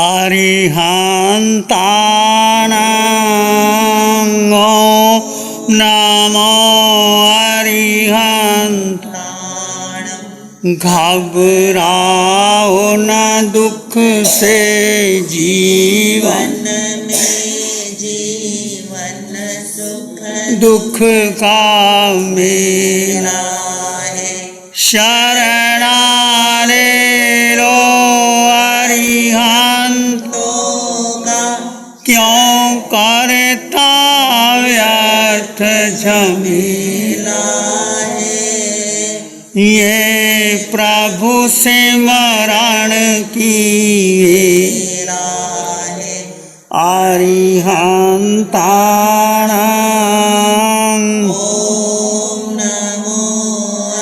अरिहन्ताणां ॐ नमो अरिहन्ताणां। घबराओ न दुख से जीवन में, जीवन सुख दुख का मेला है। शरणारे लो अरिहंतों का, क्यों करता व्यर्थ झमेला है। ये प्रभु सिमरण किए अरिहंताणां। ओम नमो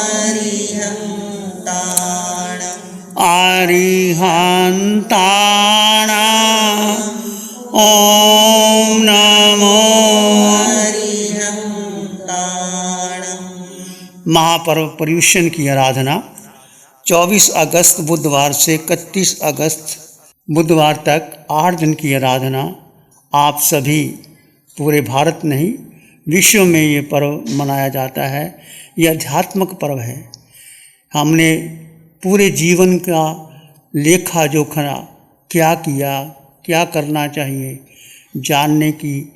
अरिहंताणां। अरिहंताणां ओम नमो अरिहंताणां। महापर्व पर्युषण की आराधना 24 अगस्त बुधवार से 31 अगस्त बुधवार तक 8 दिन की आराधना। आप सभी पूरे भारत नहीं विश्व में ये पर्व मनाया जाता है। ये आध्यात्मिक पर्व है। हमने पूरे जीवन का लेखा जोखा क्या किया, क्या करना चाहिए, जानने की,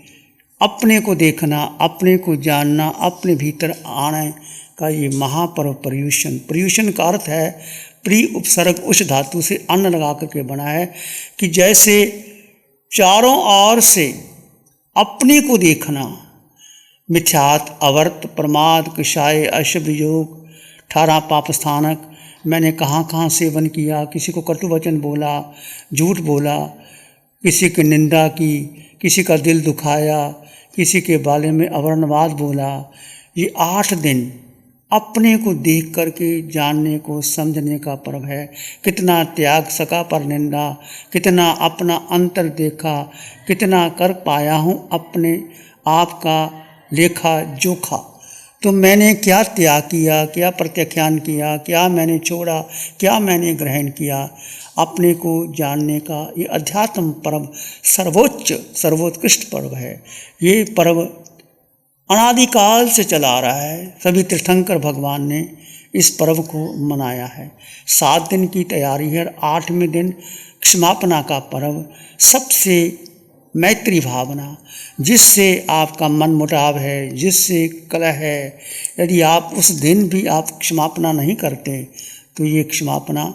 अपने को देखना, अपने को जानना, अपने भीतर आने का ये महापर्व पर्युषण। पर्युषण का अर्थ है प्री उपसर्ग उस धातु से अन्न लगा करके बना है कि जैसे चारों ओर से अपने को देखना। मिथ्यात, अवर्त, प्रमाद, कषाय, अशुभ योग, 18 पाप स्थानक। मैंने कहाँ कहाँ सेवन किया, किसी को कटु वचन बोला, झूठ बोला, किसी की निंदा की, किसी का दिल दुखाया, किसी के बारे में अवर्णवाद बोला। ये 8 दिन अपने को देख करके जानने को समझने का पर्व है। कितना त्याग सका पर निंदा, कितना अपना अंतर देखा, कितना कर पाया हूँ अपने आप का लेखा जोखा। तो मैंने क्या त्याग किया, क्या प्रत्याख्यान किया, क्या मैंने छोड़ा, क्या मैंने ग्रहण किया। अपने को जानने का ये अध्यात्म पर्व सर्वोच्च सर्वोत्कृष्ट पर्व है। ये पर्व अनादिकाल से चला आ रहा है। सभी तीर्थंकर भगवान ने इस पर्व को मनाया है। 7 दिन की तैयारी है। 8वें दिन क्षमापना का पर्व। सबसे मैत्री भावना, जिससे आपका मन मुटाव है, जिससे कलह है, यदि आप उस दिन भी आप क्षमापना नहीं करते तो ये क्षमापना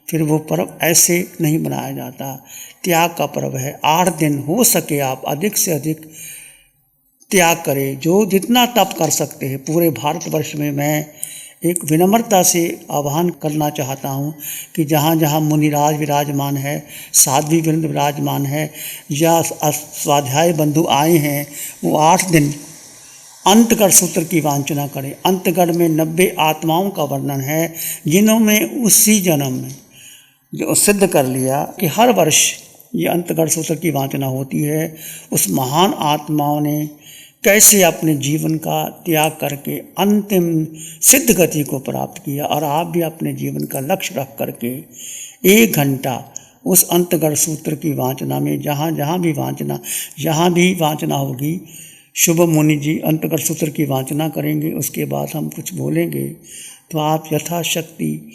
फिर वो पर्व ऐसे नहीं मनाया जाता। त्याग का पर्व है। 8 दिन हो सके आप अधिक से अधिक त्याग करें, जो जितना तप कर सकते हैं। पूरे भारतवर्ष में मैं एक विनम्रता से आह्वान करना चाहता हूँ कि जहाँ जहाँ मुनिराज विराजमान है, साध्वी वृंद विराजमान है, या स्वाध्याय बंधु आए हैं, वो 8 दिन अंतगढ़ सूत्र की वांछना करें। अंतगढ़ में 90 आत्माओं का वर्णन है, जिन्होंने उसी जन्म में जो सिद्ध कर लिया कि हर वर्ष ये अंतगढ़ सूत्र की वांछना होती है। उस महान आत्माओं ने कैसे अपने जीवन का त्याग करके अंतिम सिद्ध गति को प्राप्त किया। और आप भी अपने जीवन का लक्ष्य रख करके 1 घंटा उस अंतगढ़ सूत्र की वांछना में, जहाँ जहाँ भी वांछना होगी, शुभ मुनि जी अंतगढ़ सूत्र की वांछना करेंगे। उसके बाद हम कुछ बोलेंगे, तो आप यथाशक्ति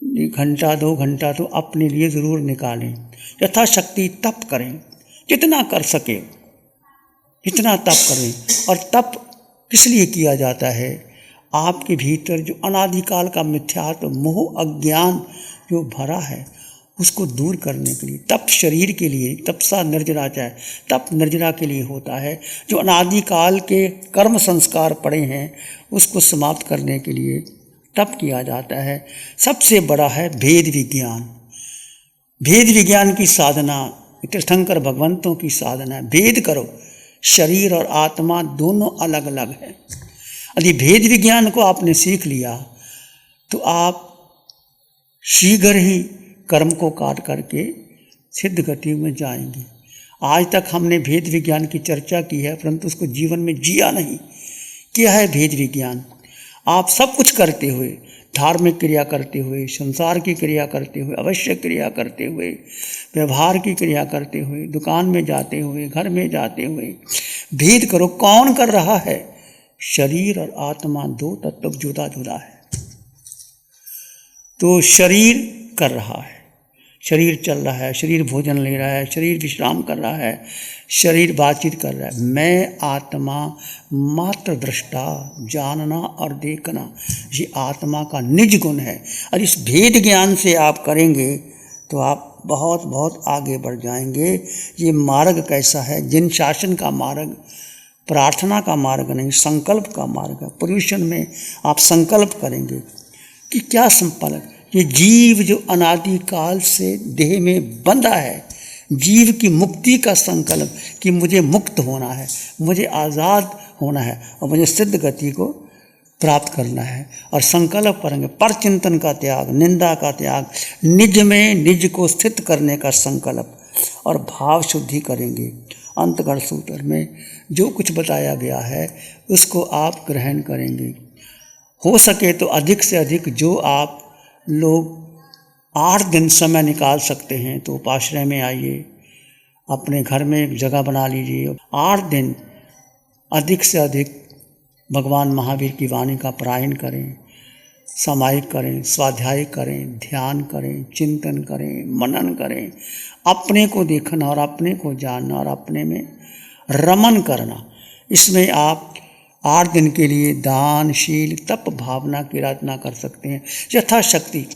1 घंटा 2 घंटा तो अपने लिए ज़रूर निकालें। यथाशक्ति तप करें, जितना कर सके इतना तप करें। और तप किस लिए किया जाता है? आपके भीतर जो अनादिकाल का मिथ्यात्व, मोह, अज्ञान जो भरा है, उसको दूर करने के लिए। तप शरीर के लिए, तपसा निर्जरा चाहे, तप निर्जरा के लिए होता है। जो अनादिकाल के कर्म संस्कार पड़े हैं, उसको समाप्त करने के लिए तप किया जाता है। सबसे बड़ा है भेद विज्ञान। भेद विज्ञान की साधना तीर्थंकर भगवंतों की साधना है। भेद करो, शरीर और आत्मा दोनों अलग अलग है। यदि भेद विज्ञान को आपने सीख लिया तो आप शीघ्र ही कर्म को काट करके सिद्ध गति में जाएंगे। आज तक हमने भेद विज्ञान की चर्चा की है, परंतु उसको जीवन में जिया नहीं। क्या है भेद विज्ञान? आप सब कुछ करते हुए धार्मिक क्रिया करते हुए, संसार की क्रिया करते हुए, आवश्यक क्रिया करते हुए, व्यवहार की क्रिया करते हुए, दुकान में जाते हुए, घर में जाते हुए भेद करो कौन कर रहा है। शरीर और आत्मा दो तत्व जुदा जुदा है। तो शरीर कर रहा है, शरीर चल रहा है, शरीर भोजन ले रहा है, शरीर विश्राम कर रहा है, शरीर बातचीत कर रहा है। मैं आत्मा मात्र दृष्टा, जानना और देखना, ये आत्मा का निज गुण है। और इस भेद ज्ञान से आप करेंगे तो आप बहुत बहुत आगे बढ़ जाएंगे। ये मार्ग कैसा है? जिन शासन का मार्ग, प्रार्थना का मार्ग नहीं, संकल्प का मार्ग है। पर्यूषण में आप संकल्प करेंगे कि क्या संकल्प? ये जीव जो अनादि काल से देह में बंधा है, जीव की मुक्ति का संकल्प कि मुझे मुक्त होना है, मुझे आज़ाद होना है और मुझे सिद्ध गति को प्राप्त करना है। और संकल्प करेंगे पर चिंतन का त्याग, निंदा का त्याग, निज में निज को स्थित करने का संकल्प और भाव शुद्धि करेंगे। अंतगढ़ सूत्र में जो कुछ बताया गया है उसको आप ग्रहण करेंगे। हो सके तो अधिक से अधिक जो आप लोग 8 दिन समय निकाल सकते हैं तो उपाश्रय में आइए, अपने घर में एक जगह बना लीजिए। 8 दिन अधिक से अधिक भगवान महावीर की वाणी का पारायण करें, सामायिक करें, स्वाध्याय करें, ध्यान करें, चिंतन करें, मनन करें, अपने को देखना और अपने को जानना और अपने में रमन करना। इसमें आप 8 दिन के लिए दान, शील, तप, भावना की आराधना कर सकते हैं यथाशक्ति।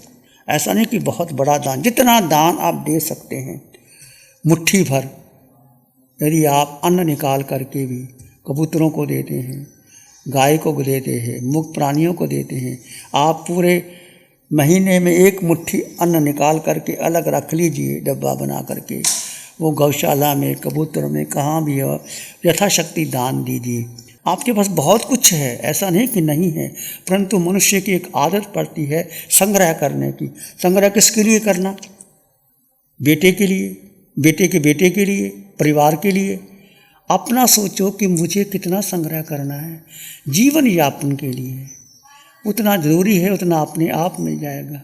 ऐसा नहीं कि बहुत बड़ा दान, जितना दान आप दे सकते हैं, मुट्ठी भर यदि आप अन्न निकाल करके भी कबूतरों को देते हैं, गाय को देते हैं, मुक्त प्राणियों को देते हैं, आप पूरे महीने में 1 मुट्ठी अन्न निकाल करके अलग रख लीजिए, डब्बा बना करके, वो गौशाला में, कबूतरों में, कहाँ भी हो, यथाशक्ति दान दीजिए। आपके पास बहुत कुछ है, ऐसा नहीं कि नहीं है, परंतु मनुष्य की एक आदत पड़ती है संग्रह करने की। संग्रह किसके लिए करना? बेटे के लिए, बेटे के बेटे के लिए, परिवार के लिए। अपना सोचो कि मुझे कितना संग्रह करना है जीवन यापन के लिए, उतना जरूरी है, उतना अपने आप मिल जाएगा।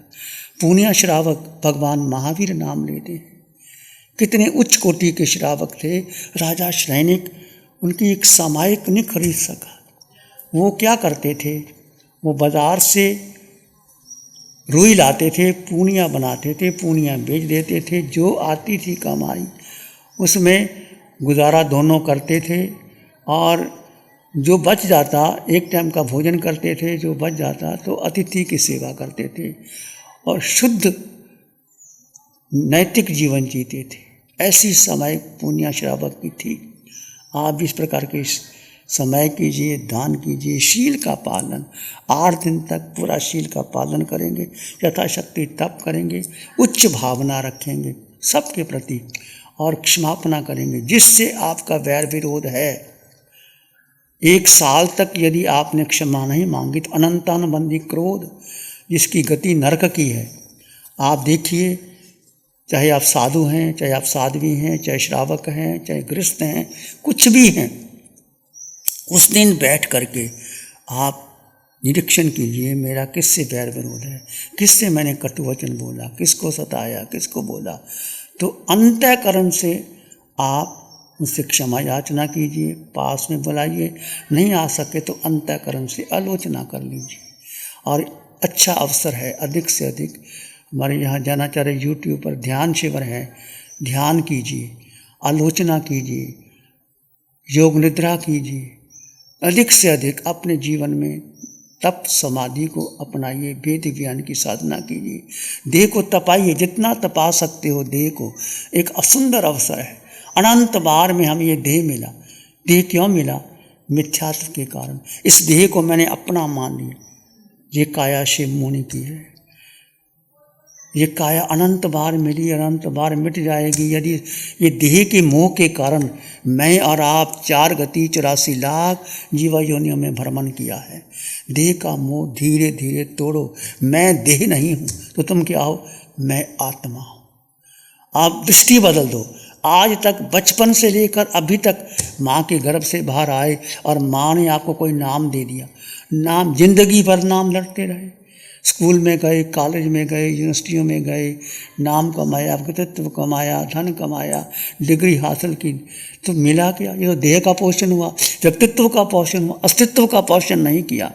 पुण्य श्रावक भगवान महावीर नाम लेते हैं, कितने उच्च कोटि के श्रावक थे। राजा सैनिक उनकी एक सामायिक नहीं खरीद सका। वो क्या करते थे? वो बाज़ार से रुई लाते थे, पूनियाँ बनाते थे, पूनियाँ बेच देते थे, जो आती थी कमाई उसमें गुजारा दोनों करते थे। और जो बच जाता, एक टाइम का भोजन करते थे, जो बच जाता तो अतिथि की सेवा करते थे और शुद्ध नैतिक जीवन जीते थे। ऐसी समय पुण्य श्रावक की थी। आप इस प्रकार के समय कीजिए, दान कीजिए, शील का पालन 8 दिन तक पूरा शील का पालन करेंगे, यथाशक्ति तप करेंगे, उच्च भावना रखेंगे सबके प्रति और क्षमापना करेंगे। जिससे आपका वैर विरोध है, 1 साल तक यदि आपने क्षमा नहीं मांगी तो अनंतानुबंधी क्रोध, जिसकी गति नरक की है। आप देखिए, चाहे आप साधु हैं, चाहे आप साध्वी हैं, चाहे श्रावक हैं, चाहे गृहस्थ हैं, कुछ भी हैं, उस दिन बैठ करके आप निरीक्षण कीजिए, मेरा किससे वैर विरोध है, किससे मैंने कटु वचन बोला, किसको सताया, किसको बोला। तो अंतःकरण से आप मुझसे क्षमा याचना कीजिए, पास में बुलाइए, नहीं आ सके तो अंतःकरण से आलोचना कर लीजिए। और अच्छा अवसर है, अधिक से अधिक हमारे यहाँ जैनाचार्य यूट्यूब पर ध्यान शिविर है, ध्यान कीजिए, आलोचना कीजिए, योग निद्रा कीजिए। अधिक से अधिक अपने जीवन में तप समाधि को अपनाइए, वेद ज्ञान की साधना कीजिए, देह को तपाइए, जितना तपा सकते हो देह को। एक असुंदर अवसर है, अनंत बार में हमें ये देह मिला। देह क्यों मिला? मिथ्यात्व के कारण। इस देह को मैंने अपना मान लिया। ये काया शिव मुनि की है, ये काया अनंत बार मिली, अनंत बार मिट जाएगी। यदि ये देह के मोह के कारण मैं और आप 4 गति 84 लाख जीवा योनियों में भ्रमण किया है। देह का मोह धीरे धीरे तोड़ो। मैं देह नहीं हूँ तो तुम क्या हो? मैं आत्मा हूँ। आप दृष्टि बदल दो। आज तक बचपन से लेकर अभी तक माँ के गर्भ से बाहर आए और माँ ने आपको कोई नाम दे दिया, नाम जिंदगी भर नाम लड़ते रहे, स्कूल में गए, कॉलेज में गए, यूनिवर्सिटियों में गए, नाम कमाया, व्यक्तित्व कमाया, धन कमाया, डिग्री हासिल की, तो मिला क्या? ये तो देह का पोषण हुआ, व्यक्तित्व का पोषण हुआ, अस्तित्व का पोषण नहीं किया।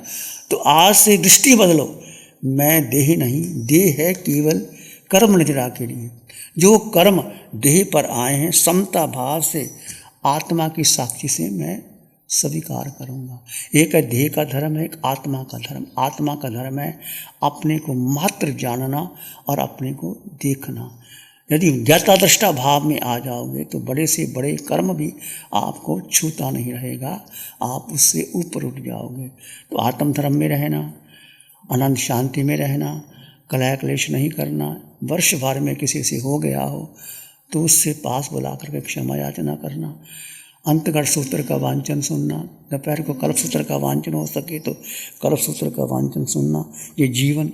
तो आज से दृष्टि बदलो, मैं देह नहीं, देह है केवल कर्म निद्रा के लिए। जो कर्म देह पर आए हैं, समता भाव से आत्मा की साक्षी से मैं स्वीकार करूँगा। एक है देह का धर्म है, एक आत्मा का धर्म। आत्मा का धर्म है अपने को मात्र जानना और अपने को देखना। यदि ज्ञाता दृष्टा भाव में आ जाओगे तो बड़े से बड़े कर्म भी आपको छूता नहीं रहेगा, आप उससे ऊपर उठ जाओगे। तो आत्म धर्म में रहना, अनंत शांति में रहना, कलह क्लेश नहीं करना। वर्ष भर में किसी से हो गया हो तो उससे पास बुला करके क्षमा याचना करना। अंतगढ़ सूत्र का वांचन सुनना, दोपहर को कल्प सूत्र का वांचन हो सके तो कल्प सूत्र का वांचन सुनना। ये जीवन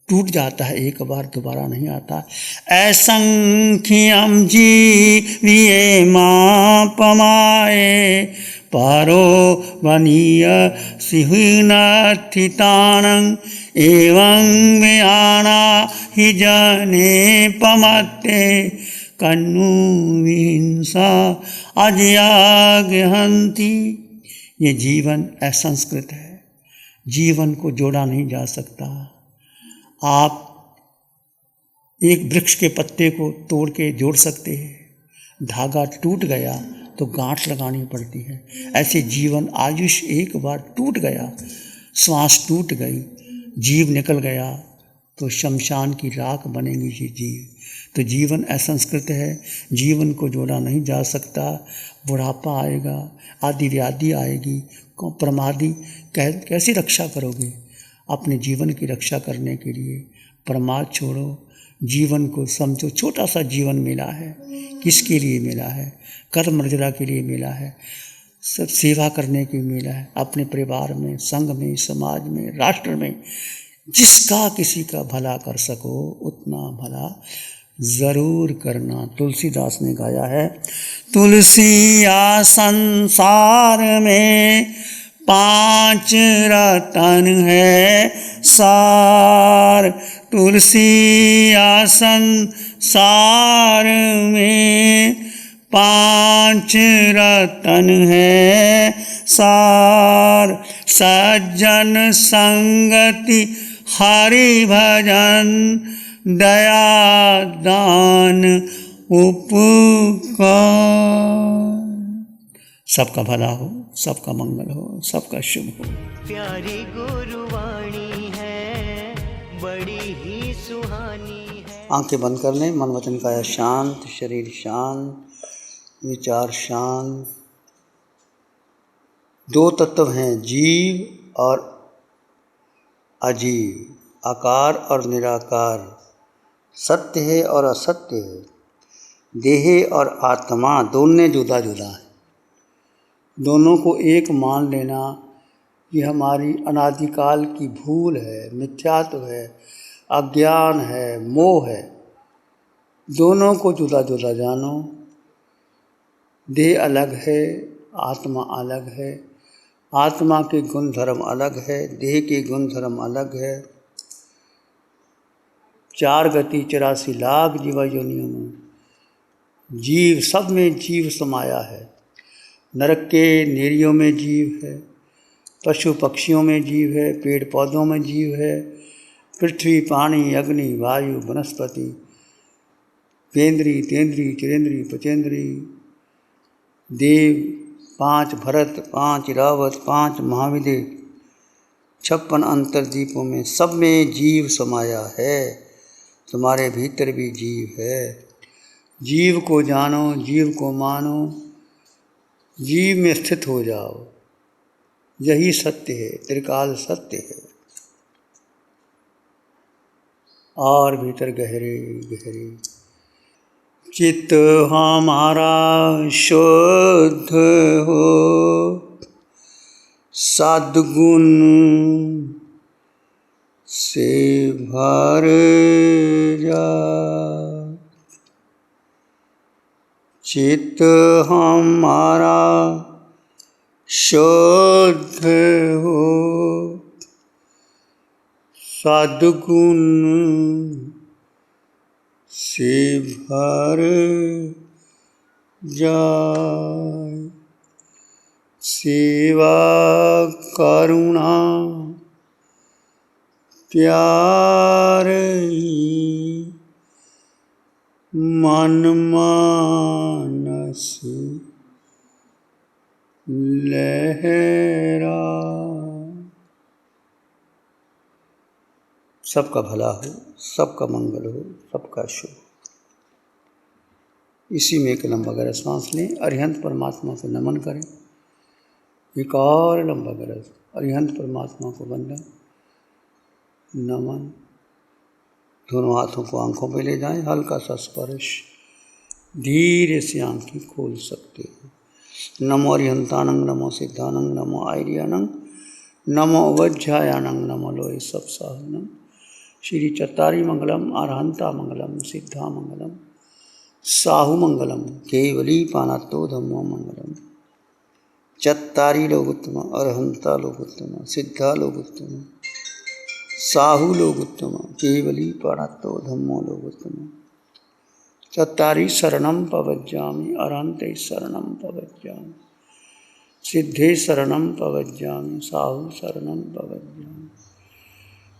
टूट जाता है एक बार, दोबारा नहीं आता। असंख्यम जीविये मां पमाए, पारो वनीय सिहुनाथितानं, एवं व्याना हि जने पमत्ते, कन्नु हिंसा अजयागहंती। ये जीवन असंस्कृत है, जीवन को जोड़ा नहीं जा सकता। आप एक वृक्ष के पत्ते को तोड़ के जोड़ सकते हैं, धागा टूट गया तो गांठ लगानी पड़ती है। ऐसे जीवन आयुष एक बार टूट गया, श्वास टूट गई, जीव निकल गया तो शमशान की राख बनेगी ये जीव। तो जीवन असंस्कृत है, जीवन को जोड़ा नहीं जा सकता। बुढ़ापा आएगा, आदि व्याधि आएगी, प्रमादी कैसे रक्षा करोगे? अपने जीवन की रक्षा करने के लिए प्रमाद छोड़ो, जीवन को समझो। छोटा सा जीवन मिला है, किसके लिए मिला है? कर्म मर्यादा के लिए मिला है, सब सेवा करने के लिए मिला है। अपने परिवार में, संघ में, समाज में, राष्ट्र में जिसका किसी का भला कर सको उतना भला ज़रूर करना। तुलसीदास ने गाया है, तुलसिया संसार में 5 रतन है सार। तुलसिया संसार में 5 रतन है सार। सज्जन संगति हरि भजन, दया दान उपकार। सबका भला हो, सबका मंगल हो, सबका शुभ हो। प्यारी गुरुवाणी है, बड़ी ही सुहानी है। आंखें बंद कर लें, मन वचन काया शांत, शरीर शांत, विचार शांत। 2 तत्व हैं, जीव और अजीव, आकार और निराकार, सत्य है और असत्य है, देह और आत्मा दोनों जुदा जुदा है। दोनों को एक मान लेना ये हमारी अनादिकाल की भूल है, मिथ्यात्व है, अज्ञान है, मोह है। दोनों को जुदा जुदा जानो। देह अलग है, आत्मा अलग है। आत्मा के गुण धर्म अलग है, देह के गुण धर्म अलग है। 4 गति 84 लाख जीवा योनियों में जीव, सब में जीव समाया है। नरक के नेरियों में जीव है, पशु पक्षियों में जीव है, पेड़ पौधों में जीव है, पृथ्वी पानी अग्नि वायु वनस्पति, केंद्री तेंद्री चिरेंद्री पचेंद्री, देव 5 भरत, 5 रावत, 5 महाविदेव, 56 अंतर्दीपों में सब में जीव समाया है। तुम्हारे भीतर भी जीव है। जीव को जानो, जीव को मानो, जीव में स्थित हो जाओ। यही सत्य है, त्रिकाल सत्य है। और भीतर गहरे गहरे चित्त हमारा शुद्ध हो, सद्गुण से भर जा। चित्त हमारा शुद्ध हो, सद्गुण से भर जाए, सेवा करुणा प्यार मन मानस लहरा। सबका भला हो, सबका मंगल हो, सबका शुभ। इसी में एक लंबा गहरा सांस लें, अरिहंत परमात्मा को नमन करें। एक और लंबा गहरा, अरिहंत परमात्मा को वंदन नमन। दोनों हाथों को आंखों पे ले जाएं, हल्का सा स्पर्श, धीरे से आंखें खोल सकते हैं। नमो अरिहंतानंग, नमो सिद्धानंग, नमो आर्यानंग, नमो वज्रायानंग, नमो लोय सप्साहनंग। श्री चत्तारी मंगलम, अरहंता मंगलम, सिद्धा मंगलम, साहु मंगलम, केवली पानातो धम्मो मंगलम। चत्तारी लोकोत्तम, अरहंता लोकोत्तम, सिद्धा लोकोत्तम, साहु लोकोत्तम, केवली पानातो धम्मो लोकोत्तम। चत्तारी शरणं पवज्जामि, अरहंते शरणं पवज्जामि, सिद्धे शरणं पवज्जामि, साहु शरणं पवज्जामि,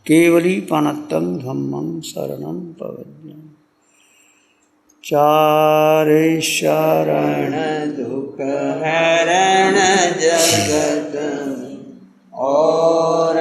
केवली पानत्तं धम्मं शरणं पवज्जामि। चारे शरण दुख हरण जगत और